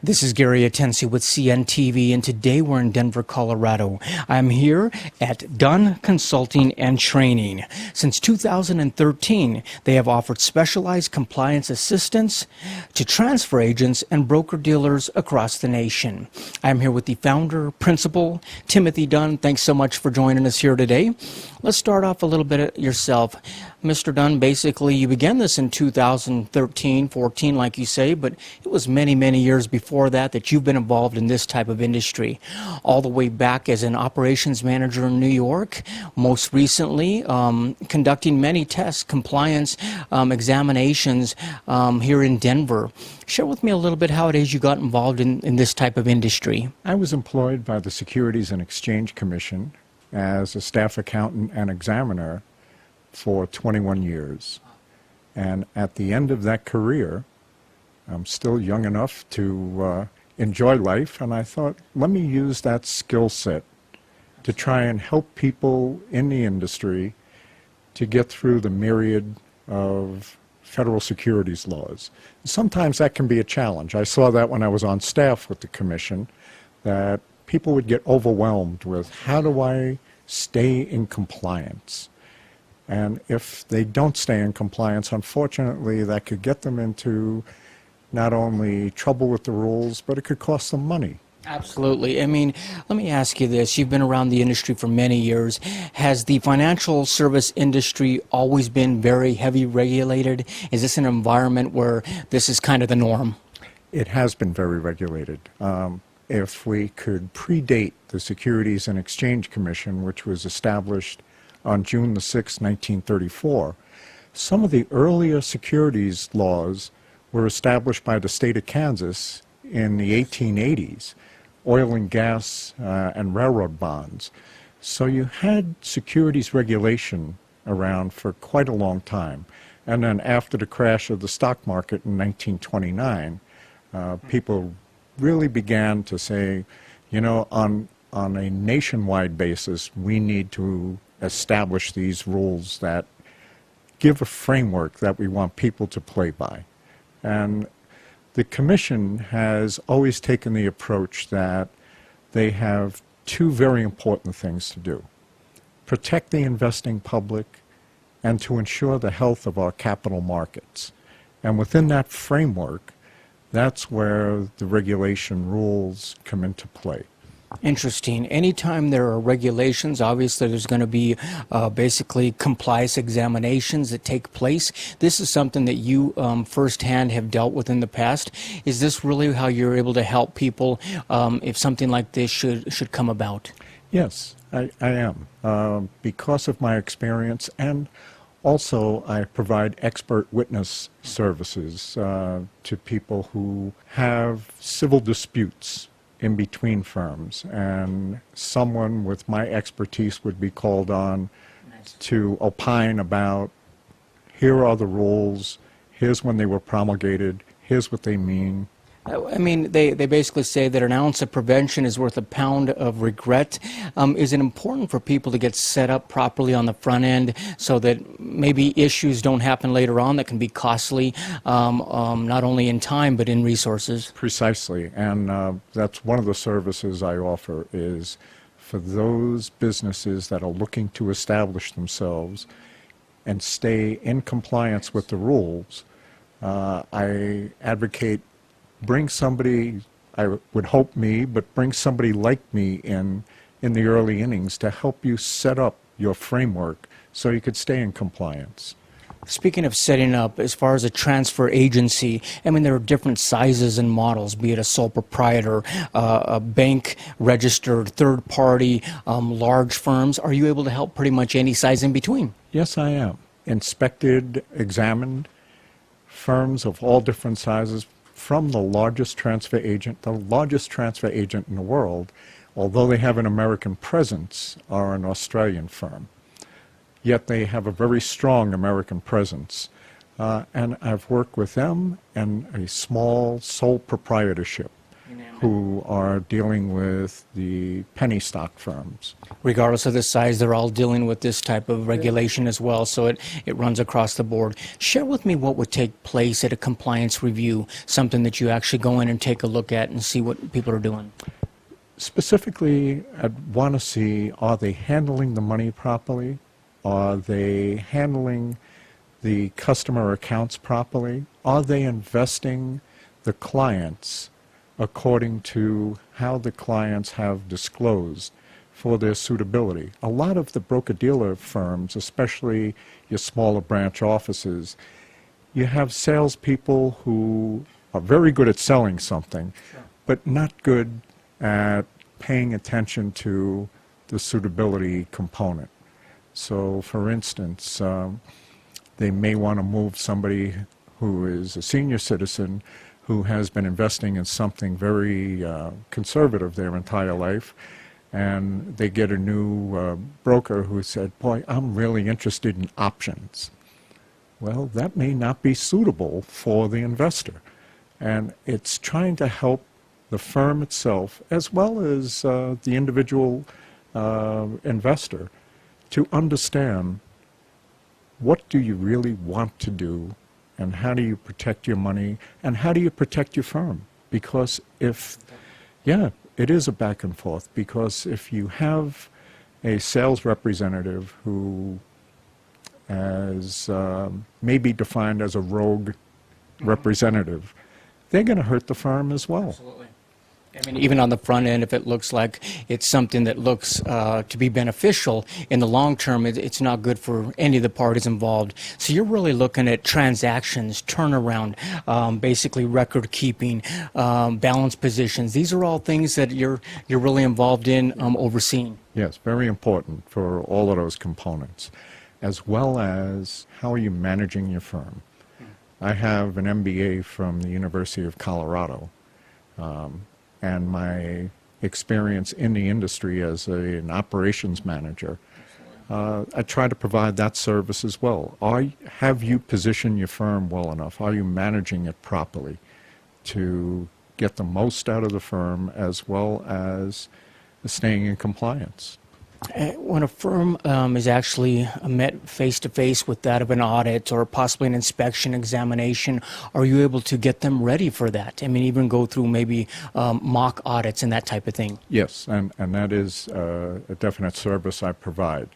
This is Gary Atensi with CNTV, and today we're in Denver, Colorado. I'm here at Dunn Consulting and Training. Since 2013, they have offered specialized compliance assistance to transfer agents and broker-dealers across the nation. I'm here with the founder, principal, Timothy Dunn. Thanks so much for joining us here today. Let's start off a little bit yourself. Mr. Dunn, basically you began this in 2013, 14, like you say, but it was many, many years before that you've been involved in this type of industry, all the way back as an operations manager in New York, most recently conducting many tests, compliance examinations here in Denver. Share with me a little bit how it is you got involved in this type of industry. I was employed by the Securities and Exchange Commission as a staff accountant and examiner for 21 years. And at the end of that career, I'm still young enough to enjoy life, and I thought, let me use that skill set to try and help people in the industry to get through the myriad of federal securities laws. Sometimes that can be a challenge. I saw that when I was on staff with the commission, that people would get overwhelmed with, how do I stay in compliance? And if they don't stay in compliance, unfortunately, that could get them into not only trouble with the rules, but it could cost them money. Absolutely. I mean, let me ask you this. You've been around the industry for many years. Has the financial service industry always been very heavy regulated? Is this an environment where this is kind of the norm? It has been very regulated. If we could predate the Securities and Exchange Commission, which was established on June the 6th, 1934, some of the earlier securities laws were established by the state of Kansas in the 1880s, oil and gas and railroad bonds. So you had securities regulation around for quite a long time. And then after the crash of the stock market in 1929, people really began to say, you know, on a nationwide basis, we need to establish these rules that give a framework that we want people to play by. And the commission has always taken the approach that they have two very important things to do: protect the investing public and to ensure the health of our capital markets. And within that framework, that's where the regulation rules come into play. Interesting. Anytime there are regulations, obviously there's going to be basically compliance examinations that take place. This is something that you firsthand have dealt with in the past. Is this really how you're able to help people if something like this should come about? Yes, I am. Because of my experience, and also I provide expert witness services to people who have civil disputes in between firms, and someone with my expertise would be called on to opine about, here are the rules, here's when they were promulgated, here's what they mean. I mean, they basically say that an ounce of prevention is worth a pound of regret. Is it important for people to get set up properly on the front end so that maybe issues don't happen later on that can be costly, not only in time but in resources? Precisely, and that's one of the services I offer, is for those businesses that are looking to establish themselves and stay in compliance with the rules. I advocate bring somebody, I would hope me, but bring somebody like me in the early innings to help you set up your framework so you could stay in compliance. Speaking of setting up, as far as a transfer agency, I mean, there are different sizes and models, be it a sole proprietor, a bank registered, third party, large firms. Are you able to help pretty much any size in between? Yes, I am. Inspected, examined firms of all different sizes, from the largest transfer agent in the world, although they have an American presence, are an Australian firm. yet they have a very strong American presence. And I've worked with them and a small sole proprietorship who are dealing with the penny stock firms. Regardless of the size, they're all dealing with this type of regulation as well, so it runs across the board. Share with me what would take place at a compliance review, something that you actually go in and take a look at and see what people are doing. Specifically, I'd want to see, are they handling the money properly? Are they handling the customer accounts properly? Are they investing the clients according to how the clients have disclosed for their suitability? A lot of the broker-dealer firms, especially your smaller branch offices, you have salespeople who are very good at selling something, but not good at paying attention to the suitability component. So, for instance, they may want to move somebody who is a senior citizen who has been investing in something very conservative their entire life, and they get a new broker who said, boy, I'm really interested in options. Well, that may not be suitable for the investor. And it's trying to help the firm itself, as well as the individual investor, to understand what do you really want to do, and how do you protect your money, and how do you protect your firm? Because if, yeah, it is a back and forth, because if you have a sales representative who is maybe defined as a rogue representative, they're going to hurt the firm as well. Absolutely. I mean, even on the front end, if it looks like it's something that looks to be beneficial, in the long term, it's not good for any of the parties involved. So you're really looking at transactions, turnaround, basically record keeping, balance positions. These are all things that you're really involved in overseeing. Yes, very important for all of those components, as well as how are you managing your firm. I have an MBA from the University of Colorado. And my experience in the industry as an operations manager, I try to provide that service as well. Have you positioned your firm well enough? Are you managing it properly to get the most out of the firm, as well as staying in compliance? When a firm is actually met face-to-face with that of an audit or possibly an inspection examination, are you able to get them ready for that? I mean, even go through maybe mock audits and that type of thing? Yes, and that is a definite service I provide.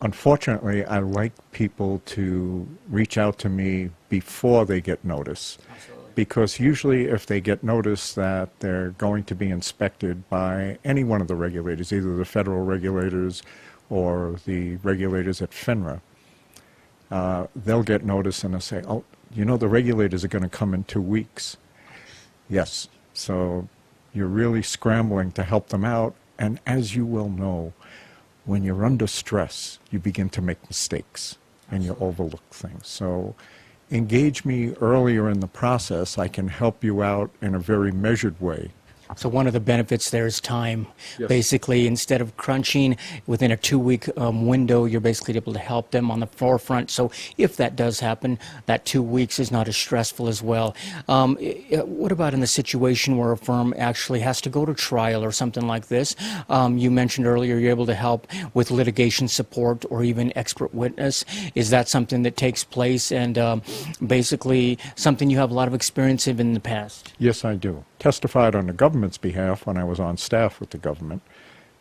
Unfortunately, I like people to reach out to me before they get notice. Absolutely. Because usually if they get notice that they're going to be inspected by any one of the regulators, either the federal regulators or the regulators at FINRA, they'll get notice and they'll say, oh, you know, the regulators are going to come in 2 weeks. Yes, so you're really scrambling to help them out, and as you well know, when you're under stress, you begin to make mistakes and you overlook things. So engage me earlier in the process. I can help you out in a very measured way. So one of the benefits there is time. Yes. Basically, instead of crunching within a 2-week window, you're basically able to help them on the forefront. So if that does happen, that 2 weeks is not as stressful as well. What about in the situation where a firm actually has to go to trial or something like this? You mentioned earlier you're able to help with litigation support or even expert witness. Is that something that takes place and basically something you have a lot of experience in the past? Yes, I do. Testified on the government's behalf when I was on staff with the government,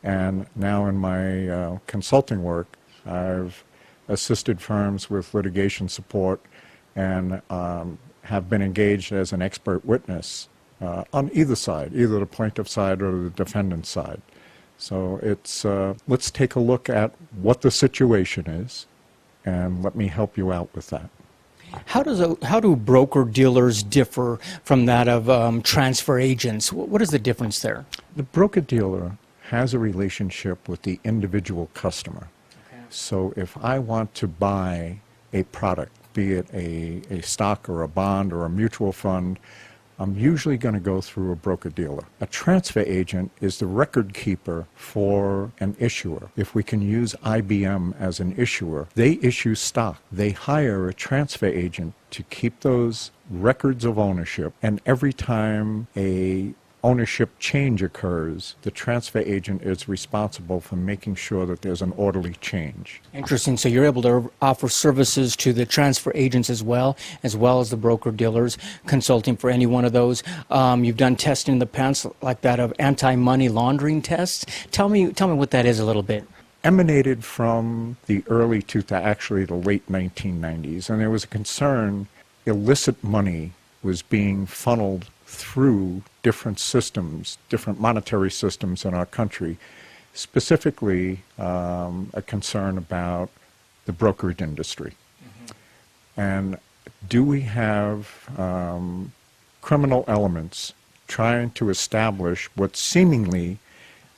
and now in my consulting work, I've assisted firms with litigation support and have been engaged as an expert witness on either side, either the plaintiff side or the defendant side. So it's let's take a look at what the situation is, and let me help you out with that. How do broker-dealers differ from that of transfer agents? What is the difference there? The broker-dealer has a relationship with the individual customer. Okay. So if I want to buy a product, be it a stock or a bond or a mutual fund, I'm usually going to go through a broker-dealer. A transfer agent is the record keeper for an issuer. If we can use IBM as an issuer, they issue stock. They hire a transfer agent to keep those records of ownership, and every time a ownership change occurs, the transfer agent is responsible for making sure that there's an orderly change. Interesting. So you're able to offer services to the transfer agents as well as the broker-dealers, consulting for any one of those. You've done testing in the past like that of anti-money laundering tests. Tell me what that is a little bit. Emanated from the actually the late 1990s, and there was a concern illicit money was being funneled through different systems, different monetary systems in our country, specifically a concern about the brokerage industry. And do we have criminal elements trying to establish what seemingly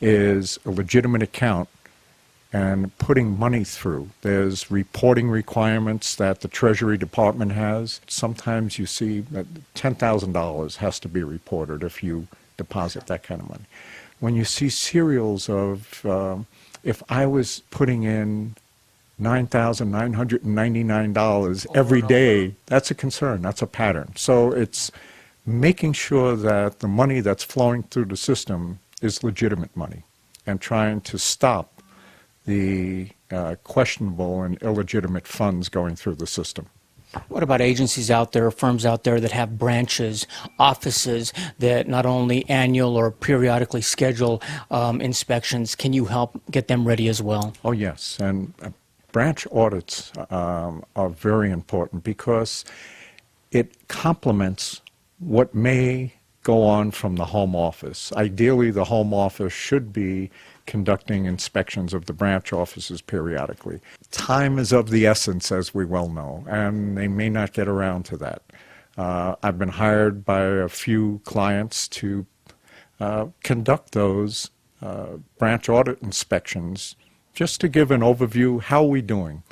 is a legitimate account and putting money through? There's reporting requirements that the Treasury Department has. Sometimes you see that $10,000 has to be reported if you deposit that kind of money. When you see serials of, if I was putting in $9,999 every day, that's a concern, that's a pattern. So it's making sure that the money that's flowing through the system is legitimate money and trying to stop the questionable and illegitimate funds going through the system. What about agencies out there, firms out there that have branches, offices that not only annual or periodically schedule inspections? Can you help get them ready as well? Oh, yes. And branch audits are very important because it complements what may go on from the home office. Ideally, the home office should be conducting inspections of the branch offices periodically. Time is of the essence, as we well know, and they may not get around to that. I've been hired by a few clients to conduct those branch audit inspections just to give an overview. How are we doing?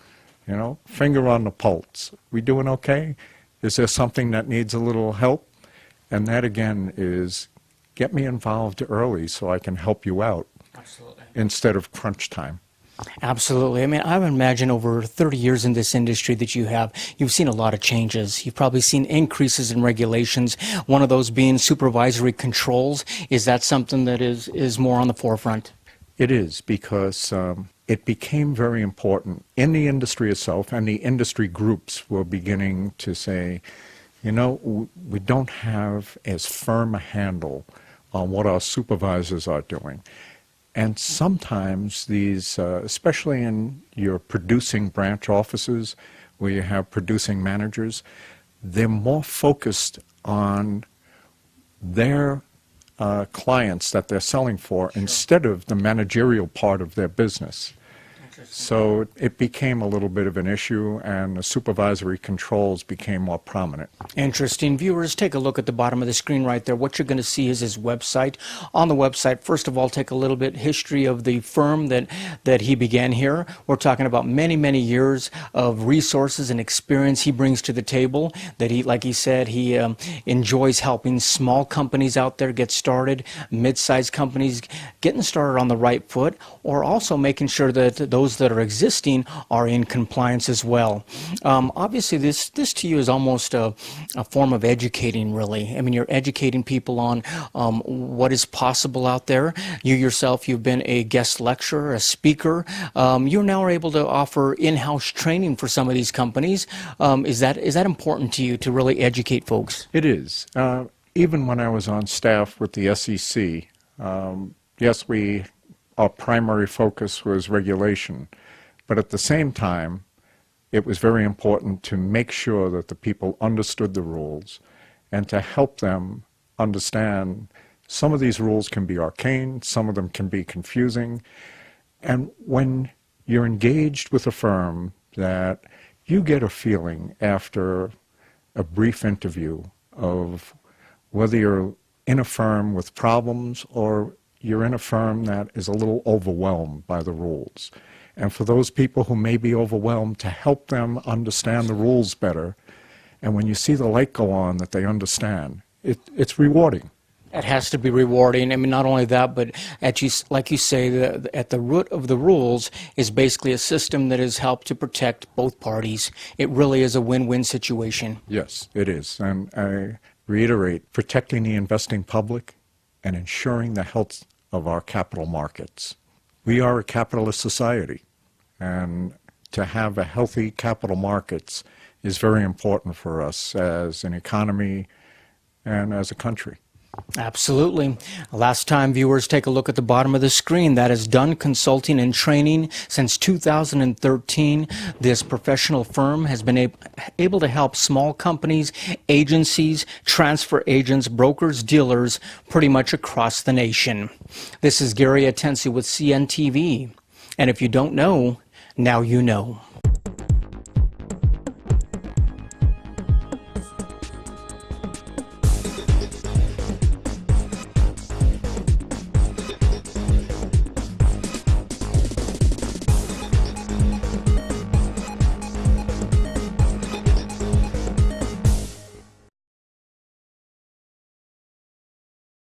You know, finger on the pulse. We doing okay? Is there something that needs a little help? And that, again, is get me involved early so I can help you out. Absolutely. Instead of crunch time. Absolutely. I mean, I would imagine over 30 years in this industry that you've seen a lot of changes. You've probably seen increases in regulations, one of those being supervisory controls. Is that something that is more on the forefront? It is, because it became very important in the industry itself, and the industry groups were beginning to say, you know, we don't have as firm a handle on what our supervisors are doing. And sometimes these, especially in your producing branch offices where you have producing managers, they're more focused on their clients that they're selling for instead of the managerial part of their business. So it became a little bit of an issue, and the supervisory controls became more prominent. Interesting. Viewers, take a look at the bottom of the screen right there. What you're going to see is his website. On the website, first of all, take a little bit history of the firm that he began here. We're talking about many, many years of resources and experience he brings to the table. That he, like he said, he enjoys helping small companies out there get started, mid-sized companies getting started on the right foot, or also making sure that those that are existing are in compliance as well. Obviously, this to you is almost a form of educating, really. I mean, you're educating people on what is possible out there. You yourself, you've been a guest lecturer, a speaker. You now are able to offer in-house training for some of these companies. Is that important to you to really educate folks? It is. Even when I was on staff with the SEC, yes, our primary focus was regulation, but at the same time, it was very important to make sure that the people understood the rules and to help them understand some of these rules can be arcane, some of them can be confusing. And when you're engaged with a firm that you get a feeling after a brief interview of whether you're in a firm with problems or you're in a firm that is a little overwhelmed by the rules. And for those people who may be overwhelmed, to help them understand the rules better. And when you see the light go on that they understand, it's rewarding. It has to be rewarding. I mean, not only that, but like you say, at the root of the rules is basically a system that has helped to protect both parties. It really is a win-win situation. Yes, it is. And I reiterate, protecting the investing public and ensuring the health of our capital markets. We are a capitalist society, and to have a healthy capital markets is very important for us as an economy and as a country. Absolutely. Last time viewers take a look at the bottom of the screen, that is Dunn Consulting and Training. Since 2013, this professional firm has been able to help small companies, agencies, transfer agents, brokers, dealers, pretty much across the nation. This is Gary Atensi with CNTV. And if you don't know, now you know.